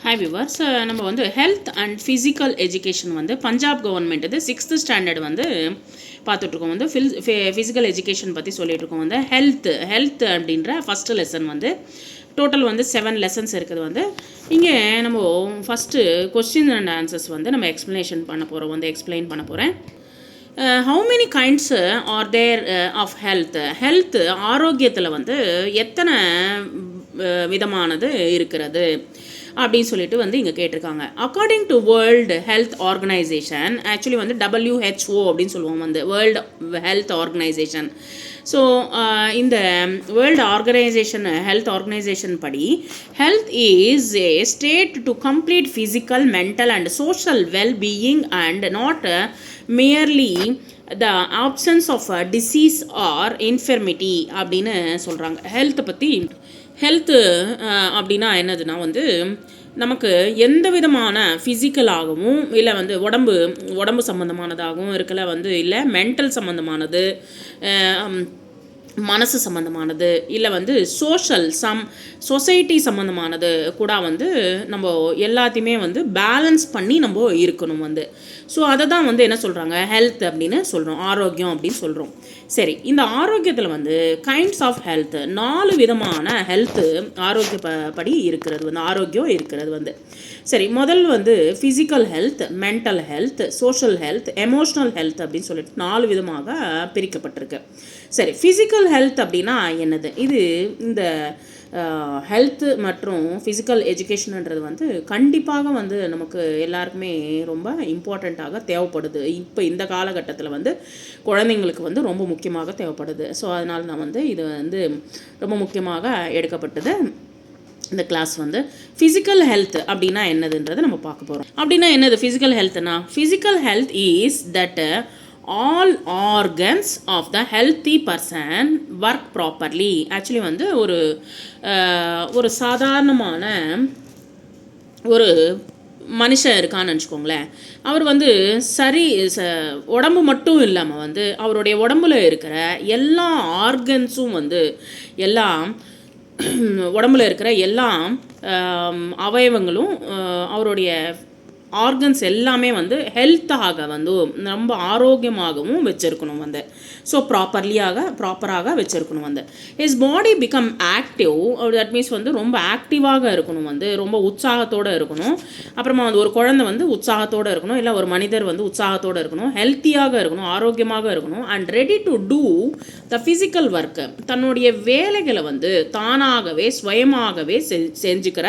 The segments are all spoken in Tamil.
ஹாய் விவர்ஸ், நம்ம வந்து ஹெல்த் அண்ட் ஃபிசிக்கல் எஜுகேஷன் வந்து பஞ்சாப் கவர்மெண்ட் இது 6th ஸ்டாண்டர்ட் வந்து பார்த்துட்ருக்கோம். வந்து ஃபிசிக்கல் எஜுகேஷன் பற்றி சொல்லிகிட்ருக்கோம். வந்து ஹெல்த் அப்படின்ற ஃபஸ்ட்டு லெசன் வந்து டோட்டல் வந்து 7 லெசன்ஸ் இருக்குது. வந்து இங்கே நம்ம ஃபஸ்ட்டு கொஸ்டின் அண்ட் ஆன்சர்ஸ் வந்து நம்ம எக்ஸ்ப்ளனேஷன் பண்ண போகிறோம், வந்து எக்ஸ்பிளைன் பண்ண போகிறேன். How many kinds are there of health ஆரோக்கியத்தில் வந்து எத்தனை விதமானது இருக்கிறது அப்படின்னு சொல்லிட்டு வந்து இங்கே கேட்டிருக்காங்க. According to world health organisation, actually வந்து WHO அப்படின்னு சொல்லுவோம், வந்து வேர்ல்டு ஹெல்த் ஆர்கனைசேஷன். ஸோ இந்த வேர்ல்டு ஹெல்த் ஆர்கனைசேஷன் படி health is a state to complete physical, mental and social wellbeing and not merely the absence of a disease or infirmity அப்படின்னு சொல்கிறாங்க. ஹெல்த்து அப்படின்னா என்னதுன்னா வந்து நமக்கு எந்த விதமான ஃபிசிக்கலாகவும் இல்லை வந்து உடம்பு சம்மந்தமானதாகவும் இருக்கல, வந்து இல்லை மென்டல் சம்மந்தமானது, மனசு சம்மந்தமானது, இல்லை வந்து சொசைட்டி சம்மந்தமானது கூட வந்து நம்ம எல்லாத்தையுமே வந்து பேலன்ஸ் பண்ணி நம்ம இருக்கணும் வந்து. ஸோ அதை தான் வந்து என்ன சொல்கிறாங்க, ஹெல்த் அப்படின்னு சொல்கிறோம், ஆரோக்கியம் அப்படின்னு சொல்கிறோம். சரி, இந்த ஆரோக்கியத்தில் வந்து கைண்ட்ஸ் ஆஃப் ஹெல்த் 4 விதமான ஹெல்த்து ஆரோக்கியப்படி இருக்கிறது, வந்து ஆரோக்கியம் இருக்கிறது வந்து. சரி, முதல் வந்து physical health, mental health, social health, emotional health அப்படின்னு சொல்லிட்டு 4 விதமாக பிரிக்கப்பட்டிருக்கு. சரி, ஃபிசிக்கல் ஹெல்த் அப்படின்னா என்னது? இது இந்த ஹெல்த்து மற்றும் ஃபிசிக்கல் எஜுகேஷன்ன்றது வந்து கண்டிப்பாக வந்து நமக்கு எல்லாருக்குமே ரொம்ப இம்பார்ட்டண்ட்டாக தேவைப்படுது. இப்போ இந்த காலகட்டத்தில் வந்து குழந்தைங்களுக்கு வந்து ரொம்ப முக்கியமாக தேவைப்படுது. ஸோ அதனால தான் வந்து இது வந்து ரொம்ப முக்கியமாக எடுக்கப்பட்டது. இந்த கிளாஸ் வந்து ஃபிசிக்கல் ஹெல்த் அப்படின்னா என்னதுன்றதை நம்ம பார்க்க போகிறோம். அப்படின்னா என்னது ஃபிசிக்கல் ஹெல்த்னா? Physical health is that all organs of the healthy person work properly. Actually வந்து ஒரு சாதாரணமான ஒரு மனுஷன் இருக்கான்னு நினச்சிக்கோங்களேன். அவர் வந்து உடம்பு மட்டும் இல்லாமல் வந்து அவருடைய உடம்புல இருக்கிற எல்லா ஆர்கன்ஸும் வந்து உடம்புல இருக்கிற எல்லா அவயவங்களும் அவருடைய ஆர்கன்ஸ் எல்லாமே வந்து ஹெல்த்தாக வந்து ரொம்ப ஆரோக்கியமாகவும் வச்சுருக்கணும் வந்து. ஸோ ப்ராப்பராக வச்சுருக்கணும் வந்து. His body become active, that means வந்து ரொம்ப ஆக்டிவாக இருக்கணும், வந்து ரொம்ப உற்சாகத்தோடு இருக்கணும். அப்புறமா வந்து ஒரு குழந்தை வந்து உற்சாகத்தோடு இருக்கணும், இல்லை ஒரு மனிதர் வந்து உற்சாகத்தோடு இருக்கணும், ஹெல்த்தியாக இருக்கணும், ஆரோக்கியமாக இருக்கணும், and ready to do the physical work. தன்னுடைய வேலைகளை வந்து தானாகவே சுயமாகவே செஞ்சுக்கிற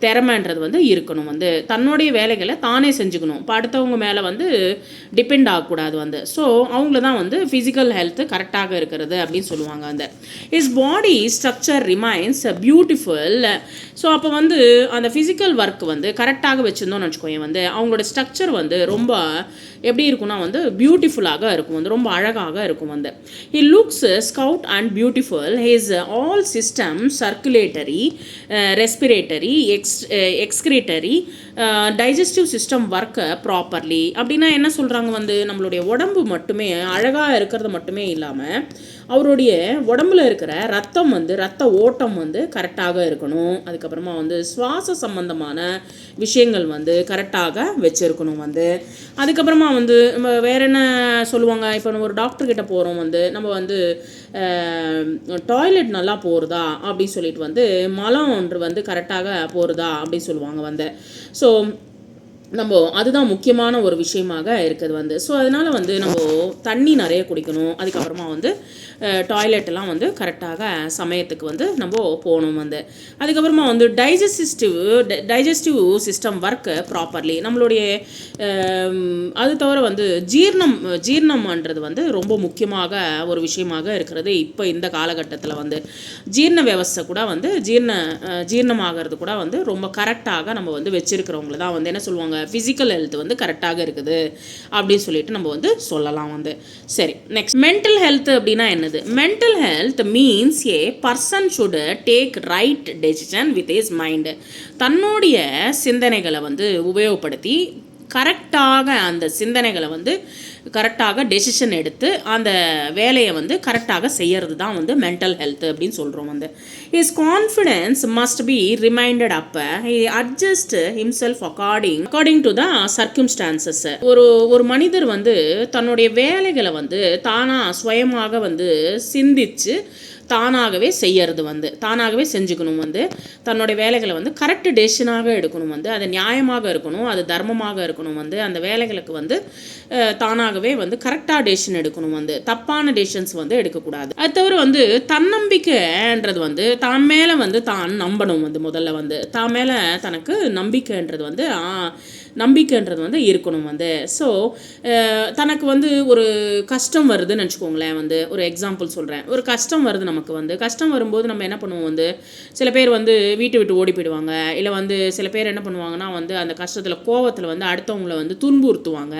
திறமைன்றது வந்து இருக்கணும், வந்து தன்னுடைய வேலைகளை தானே செஞ்சுக்கணும். இப்போ அடுத்தவங்க மேலே வந்து டிபெண்ட் ஆகக்கூடாது வந்து. ஸோ அவங்கள தான் வந்து ஃபிசிக்கல் ஹெல்த்து கரெக்டாக இருக்கிறது அப்படின்னு சொல்லுவாங்க. அந்த is body structure remains beautiful. So அப்போ வந்து அந்த ஃபிசிக்கல் ஒர்க் வந்து கரெக்டாக வச்சுருந்தோம்னு வச்சுக்கோங்க, வந்து அவங்களோட ஸ்ட்ரக்சர் வந்து ரொம்ப எப்படி இருக்குன்னா வந்து பியூட்டிஃபுல்லாக இருக்கும், வந்து ரொம்ப அழகாக இருக்கும் வந்து. He looks scout and beautiful. His all system circulatory, respiratory, excretory, digestive system work properly. அப்படின்னா என்ன சொல்கிறாங்க, வந்து நம்மளுடைய உடம்பு மட்டுமே அழகாக இருக்கிறது மட்டுமே இல்லாமல் அவருடைய உடம்புல இருக்கிற ரத்த ஓட்டம் வந்து கரெக்டாக இருக்கணும். அதுக்கப்புறமா வந்து சுவாச சம்பந்தமான விஷயங்கள் வந்து கரெக்டாக வச்சுருக்கணும் வந்து. அதுக்கப்புறமா வந்து நம்ம வேறு என்ன சொல்லுவாங்க, இப்போ நம்ம ஒரு டாக்டர்கிட்ட போகிறோம், வந்து நம்ம வந்து டாய்லெட் நல்லா போகிறதா அப்படின்னு சொல்லிட்டு வந்து மலம் ஒன்று வந்து கரெக்டாக போகிறதா அப்படின்னு சொல்லுவாங்க வந்து. ஸோ நம்ம அதுதான் முக்கியமான ஒரு விஷயமாக இருக்குது வந்து. ஸோ அதனால் வந்து நம்ம தண்ணி நிறைய குடிக்கணும். அதுக்கப்புறமா வந்து டாய்லெட்டெல்லாம் வந்து கரெக்டாக சமயத்துக்கு வந்து நம்ம போகணும் வந்து. அதுக்கப்புறமா வந்து டைஜஸ்டிவ் சிஸ்டம் ஒர்க் ப்ராப்பர்லி. நம்மளுடைய அது தவிர வந்து ஜீரணம்ன்றது வந்து ரொம்ப முக்கியமாக ஒரு விஷயமாக இருக்கிறது. இப்போ இந்த காலகட்டத்தில் வந்து ஜீரண வியவஸ்தை கூட வந்து ஜீரணமாகிறது கூட வந்து ரொம்ப கரெக்டாக நம்ம வந்து வச்சுருக்கிறவங்கள தான் வந்து என்ன சொல்லுவாங்க, ஃபிசிக்கல் ஹெல்த் வந்து கரெக்டாக இருக்குது அப்படின்னு சொல்லிட்டு நம்ம வந்து சொல்லலாம் வந்து. சரி, நெக்ஸ்ட் மென்டல் ஹெல்த் அப்படின்னா என்னது? Mental health means A person should take right decision with his mind. தன்னுடைய சிந்தனைகளை வந்து உபயோகப்படுத்தி கரெக்டாக அந்த சிந்தனைகளை வந்து கரெக்டாக டெசிஷன் எடுத்து அந்த வேலையை வந்து கரெக்டாக செய்யறது தான் வந்து மென்டல் ஹெல்த் அப்படின்னு சொல்கிறோம் வந்து. His confidence must be reminded up, he adjust himself according to the circumstances. ஒரு மனிதர் வந்து தன்னுடைய வேலைகளை வந்து தானாக சுயமாக வந்து சிந்திச்சு தானாகவே செய்யறது வந்து தானாகவே செஞ்சுக்கணும் வந்து. தன்னுடைய வேலைகளை வந்து கரெக்ட் டெசிஷனாக எடுக்கணும் வந்து. அது நியாயமாக இருக்கணும், அது தர்மமாக இருக்கணும் வந்து. அந்த வேலைகளுக்கு வந்து தானாகவே வந்து கரெக்டாக டெசிஷன் எடுக்கணும் வந்து. தப்பான டெசிஷன்ஸ் வந்து எடுக்கக்கூடாது. அது தவிர வந்து தன்னம்பிக்கைன்றது வந்து தான் மேலே வந்து தான் நம்பணும் வந்து. முதல்ல வந்து தான் மேலே தனக்கு நம்பிக்கைன்றது வந்து இருக்கணும் வந்து. ஸோ தனக்கு வந்து ஒரு கஷ்டம் வருதுன்னு வச்சுக்கோங்களேன் வந்து. ஒரு எக்ஸாம்பிள் சொல்கிறேன். ஒரு கஷ்டம் வருது நமக்கு வந்து. கஷ்டம் வரும்போது நம்ம என்ன பண்ணுவோம் வந்து, சில பேர் வந்து வீட்டை விட்டு ஓடி போயிடுவாங்க. இல்லை வந்து சில பேர் என்ன பண்ணுவாங்கன்னா வந்து அந்த கஷ்டத்தில் கோவத்தில் வந்து அடுத்தவங்களை வந்து துன்புறுத்துவாங்க.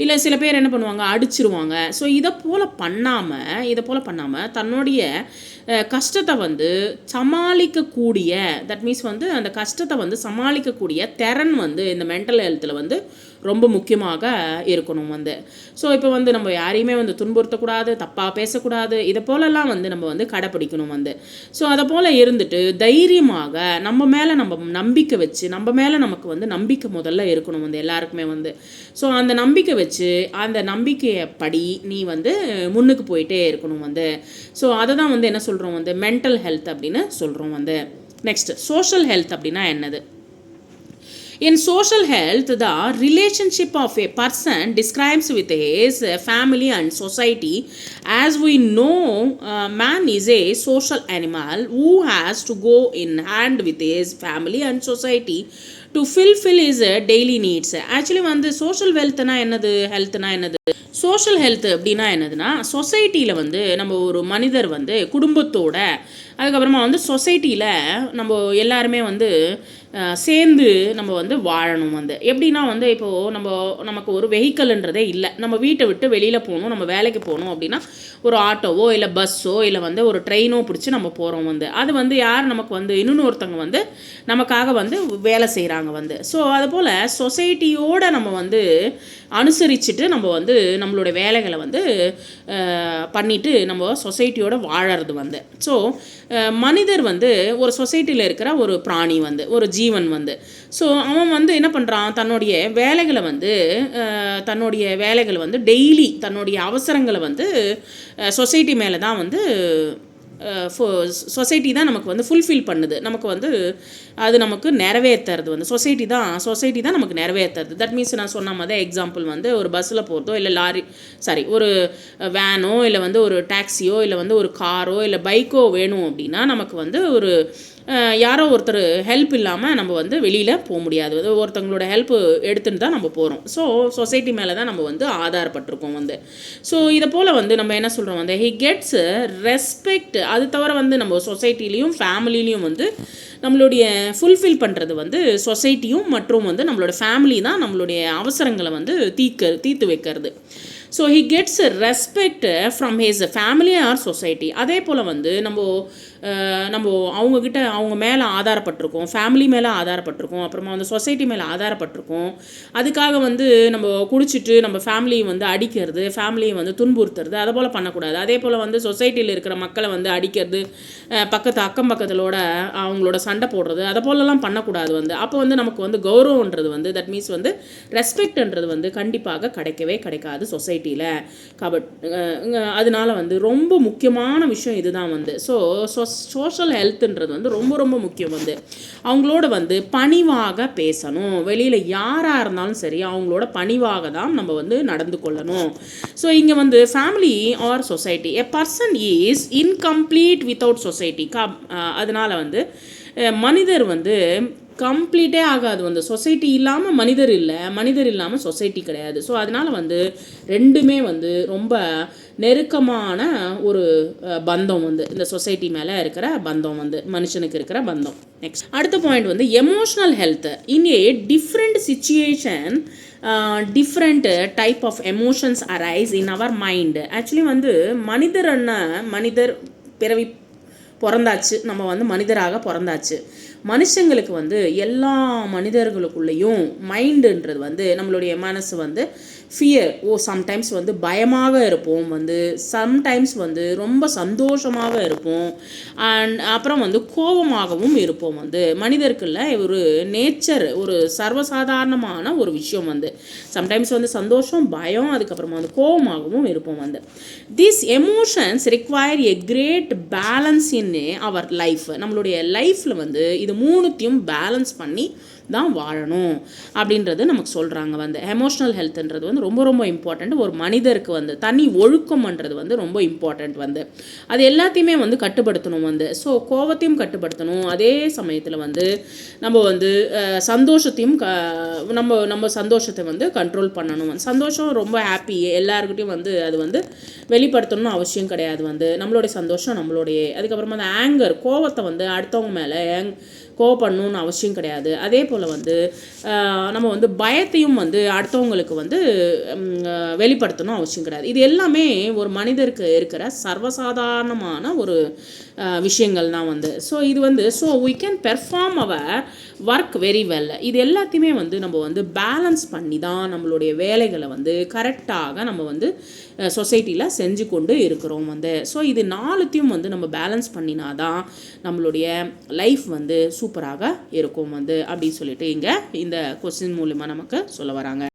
இல்லை சில பேர் என்ன பண்ணுவாங்க, அடிச்சிருவாங்க. ஸோ இதை போல் பண்ணாமல் தன்னுடைய கஷ்டத்தை வந்து சமாளிக்கக்கூடிய, தட் மீன்ஸ் வந்து அந்த கஷ்டத்தை வந்து சமாளிக்கக்கூடிய திறன் வந்து இந்த மென்டல் ஹெல்த்தில் வந்து ரொம்ப முக்கியமாக இருக்கணும் வந்து. ஸோ இப்போ வந்து நம்ம யாரையுமே வந்து துன்புறுத்தக்கூடாது, தப்பாக பேசக்கூடாது, இதை போலெல்லாம் வந்து நம்ம வந்து கடைப்பிடிக்கணும் வந்து. ஸோ அதை போல் இருந்துட்டு தைரியமாக நம்ம மேலே நம்ம நம்பிக்கை வச்சு, நம்ம மேலே நமக்கு வந்து நம்பிக்கை முதல்ல இருக்கணும் வந்து எல்லாருக்குமே வந்து. ஸோ அந்த நம்பிக்கை வச்சு அந்த நம்பிக்கையை படி நீ வந்து முன்னுக்கு போயிட்டே இருக்கணும் வந்து. ஸோ அதை தான் வந்து என்ன சொல்கிறோம் வந்து மென்டல் ஹெல்த் அப்படின்னு சொல்கிறோம் வந்து. நெக்ஸ்ட் சோஷியல் ஹெல்த் அப்படின்னா என்னது? In social health, the relationship of a person describes with his family and society. As we know, man is a social animal who has to go in hand with his family and society to fulfill his daily needs. Actually வந்து சோஷியல் வெல்த்னா என்னது, ஹெல்த்னா என்னது? சோஷியல் ஹெல்த் அப்படின்னா என்னதுன்னா, சொசைட்டியில் வந்து நம்ம ஒரு மனிதர் வந்து குடும்பத்தோட, அதுக்கப்புறமா வந்து சொசைட்டியில் நம்ம எல்லாருமே வந்து சேர்ந்து நம்ம வந்து வாழணும் வந்து. எப்படின்னா வந்து இப்போது நமக்கு ஒரு வெஹிக்கல்ன்றதே இல்லை. நம்ம வீட்டை விட்டு வெளியில் போகணும், நம்ம வேலைக்கு போகணும் அப்படின்னா ஒரு ஆட்டோவோ இல்லை பஸ்ஸோ இல்லை வந்து ஒரு ட்ரெயினோ பிடிச்சி நம்ம போகிறோம் வந்து. அது வந்து யார் நமக்கு வந்து இன்னொருத்தவங்க வந்து நமக்காக வந்து வேலை செய்கிறாங்க வந்து. ஸோ அதுபோல் சொசைட்டியோடு நம்ம வந்து அனுசரிச்சுட்டு நம்ம வந்து நம்மளோட வேலைகளை வந்து பண்ணிவிட்டு நம்ம சொசைட்டியோட வாழறது வந்து. ஸோ மனிதர் வந்து ஒரு சொசைட்டியில் இருக்கிற ஒரு பிராணி வந்து, ஒரு ஜீவன் வந்து. ஸோ அவன் வந்து என்ன பண்ணுறான், தன்னுடைய வேலைகளை வந்து டெய்லி தன்னுடைய அவசரங்களை வந்து சொசைட்டி மேலே தான் வந்து சொசைட்டி தான் நமக்கு வந்து ஃபுல்ஃபில் பண்ணுது. நமக்கு வந்து அது நமக்கு நிறைவேற்றுறது வந்து சொசைட்டி தான் நமக்கு நிறைவேற்றுறது. தட் மீன்ஸ் நான் சொன்ன மாதிரி எக்ஸாம்பிள் வந்து ஒரு பஸ்ஸில் போகிறதோ இல்லை ஒரு வேனோ இல்லை வந்து ஒரு டாக்ஸியோ இல்லை வந்து ஒரு காரோ இல்லை பைக்கோ வேணும் அப்படின்னா நமக்கு வந்து ஒரு யாரோ ஒருத்தர் ஹெல்ப் இல்லாமல் நம்ம வந்து வெளியில் போக முடியாது. ஒருத்தவங்களோட ஹெல்ப் எடுத்துகிட்டு தான் நம்ம போகிறோம். ஸோ சொசைட்டி மேலே தான் நம்ம வந்து ஆதாரப்பட்டிருக்கோம் வந்து. ஸோ இதை போல் வந்து நம்ம என்ன சொல்கிறோம் வந்து ஹி கெட்ஸ் ரெஸ்பெக்ட். அது தவிர வந்து நம்ம சொசைட்டிலையும் ஃபேமிலிலையும் வந்து நம்மளுடைய ஃபுல்ஃபில் பண்ணுறது வந்து சொசைட்டியும் மற்றும் வந்து நம்மளோட ஃபேமிலி தான் நம்மளுடைய அவசரங்களை வந்து தீர்த்து வைக்கிறது. So he gets respect from his family or society. அதே போல் வந்து நம்ம அவங்க மேலே ஆதாரப்பட்டிருக்கோம், ஃபேமிலி மேலே ஆதாரப்பட்டிருக்கோம், அப்புறமா வந்து சொசைட்டி மேலே ஆதாரப்பட்டிருக்கோம். அதுக்காக வந்து நம்ம குடிச்சிட்டு நம்ம ஃபேமிலியை வந்து அடிக்கிறது, ஃபேமிலியை வந்து துன்புறுத்துறது, அதை போல் பண்ணக்கூடாது. அதே போல் வந்து சொசைட்டியில் இருக்கிற மக்களை வந்து அடிக்கிறது, அக்கம் பக்கத்திலோட அவங்களோட சண்டை போடுறது, அதை போலலாம் பண்ணக்கூடாது வந்து. அப்போ வந்து நமக்கு வந்து கௌரவன்றது வந்து தட் மீன்ஸ் வந்து ரெஸ்பெக்ட்ன்றது வந்து கண்டிப்பாக கிடைக்காது சொசைட்டியில். அதனால வந்து ரொம்ப முக்கியமான விஷயம் இதுதான் வந்து. சோஷியல் ஹெல்த்துன்றது வந்து ரொம்ப ரொம்ப முக்கியம் வந்து. அவங்களோட வந்து பணிவாக பேசணும். வெளியில் யாராக இருந்தாலும் சரி அவங்களோட பணிவாக தான் நம்ம வந்து நடந்து கொள்ளணும். ஸோ இங்கே வந்து family or society, a person is incomplete without society. அதனால் வந்து மனிதர் வந்து கம்ப்ளீட்டே ஆகாது வந்து. சொசைட்டி இல்லாமல் மனிதர் இல்லை, மனிதர் இல்லாமல் சொசைட்டி கிடையாது. ஸோ அதனால் வந்து ரெண்டுமே வந்து ரொம்ப நெருக்கமான ஒரு பந்தம் வந்து இந்த சொசைட்டி மேலே இருக்கிற பந்தம் வந்து மனுஷனுக்கு இருக்கிற பந்தம். நெக்ஸ்ட் அடுத்த பாயிண்ட் வந்து emotional health. In a different situation different type of emotions arise in our mind. Actually வந்து மனிதர் பிறவி பிறந்தாச்சு, நம்ம வந்து மனிதராக பிறந்தாச்சு. மனுஷங்களுக்கு வந்து எல்லா மனிதர்களுக்குள்ளேயும் மைண்டுன்றது வந்து நம்மளுடைய மனசு வந்து ஃபியர் சம்டைம்ஸ் வந்து பயமாக இருப்போம், வந்து சம்டைம்ஸ் வந்து ரொம்ப சந்தோஷமாக இருப்போம், அண்ட் அப்புறம் வந்து கோபமாகவும் இருப்போம். வந்து மனிதர்க்குள்ள ஒரு நேச்சர், ஒரு சர்வசாதாரணமான ஒரு விஷயம் வந்து சம்டைம்ஸ் வந்து சந்தோஷம், பயம், அதுக்கப்புறமா வந்து கோபமாகவும் இருப்போம். வந்து these emotions require a great balance in our life. நம்மளுடைய லைஃப்பில் வந்து இது மூணுத்தையும் பேலன்ஸ் பண்ணி தான் வாழணும் அப்படின்றது நமக்கு சொல்கிறாங்க. வந்து எமோஷ்னல் ஹெல்த்ன்றது வந்து ரொம்ப ரொம்ப இம்பார்ட்டண்ட். ஒரு மனிதருக்கு வந்து தனி ஒழுக்கம்ன்றது வந்து ரொம்ப இம்பார்ட்டண்ட். வந்து அது எல்லாத்தையுமே வந்து கட்டுப்படுத்தணும். வந்து ஸோ கோபத்தையும் கட்டுப்படுத்தணும், அதே சமயத்தில் வந்து நம்ம வந்து சந்தோஷத்தையும் நம்ம சந்தோஷத்தை வந்து கண்ட்ரோல் பண்ணணும். சந்தோஷம் ரொம்ப ஹாப்பி எல்லாருக்கிட்டையும் வந்து அது வந்து வெளிப்படுத்தணும்னு அவசியம் கிடையாது. வந்து நம்மளுடைய சந்தோஷம் நம்மளுடைய, அதுக்கப்புறமா அந்த ஆங்கர், கோபத்தை வந்து அடுத்தவங்க மேலே கோவப்படணும்னு அவசியம் கிடையாது. அதே போல் வந்து நம்ம வந்து பயத்தையும் வந்து அடுத்தவங்களுக்கு வந்து வெளிப்படுத்தணும் அவசியம் கிடையாது. இது எல்லாமே ஒரு மனிதருக்கு இருக்கிற சர்வசாதாரணமான ஒரு விஷயங்கள் தான். வந்து ஸோ இது வந்து we can perform our work very well. இது எல்லாத்தையுமே வந்து நம்ம வந்து பேலன்ஸ் பண்ணி தான் நம்மளுடைய வேலைகளை வந்து கரெக்டாக நம்ம வந்து சொசைட்டியில் செஞ்சு கொண்டு இருக்கிறோம். வந்து ஸோ இது நாலுத்தையும் வந்து நம்ம பேலன்ஸ் பண்ணினா தான் நம்மளுடைய லைஃப் வந்து சூப்பராக இருக்கும். வந்து அப்படின்னு சொல்லிட்டு இங்கே இந்த கொஸ்டின் மூலிமா நமக்கு சொல்ல வராங்க.